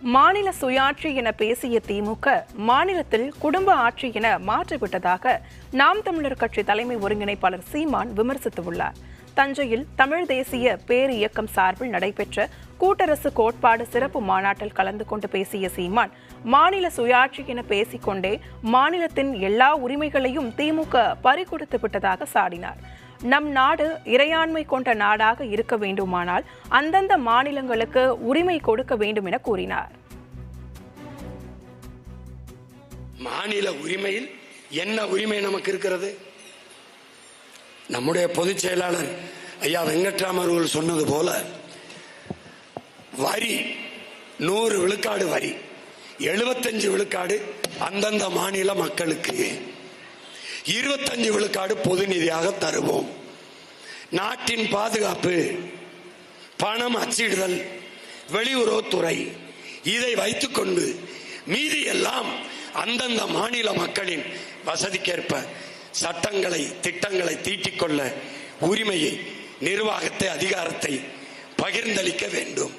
மாநில சுயாட்சி என பேசிய திமுக மாநிலத்தில் குடும்ப ஆட்சி என மாற்றிவிட்டதாக நாம் தமிழர் கட்சி தலைமை ஒருங்கிணைப்பாளர் சீமான் விமர்சித்துள்ளார். தஞ்சையில் தமிழ் தேசிய பேர் இயக்கம் சார்பில் நடைபெற்ற கூட்டரசு கோட்பாடு சிறப்பு மாநாட்டில் கலந்து கொண்டு பேசிய சீமான், மாநில சுயாட்சி என பேசிக்கொண்டே மாநிலத்தின் எல்லா உரிமைகளையும் திமுக பறிகொடுத்து விட்டதாக சாடினார். நம் நாடு இறையாண்மை கொண்ட நாடாக இருக்க வேண்டுமானால் அந்தந்த மாநிலங்களுக்கு உரிமை கொடுக்க வேண்டும் என கூறினார். மாநில உரிமையில் என்ன உரிமை நமக்கு இருக்கிறது? நம்முடைய பொதுச் செயலாளர் ஐயா வெங்கட்ராமன் அவர்கள் சொன்னது போல, வரி 100 விழுக்காடு வரி, 75 விழுக்காடு அந்தந்த மாநில மக்களுக்கு, 25 விழுக்காடு பொது நிதியாக தருவோம். நாட்டின் பாதுகாப்பு, பணம் அச்சிடுதல், வெளியுறவுத்துறை, இதை வைத்துக்கொண்டு மீதி எல்லாம் அந்தந்த மாநில மக்களின் வசதிக்கேற்ப சட்டங்களை திட்டங்களை தீட்டிக்கொள்ள உரிமையை, நிர்வாகத்தை, அதிகாரத்தை பகிர்ந்தளிக்க வேண்டும்.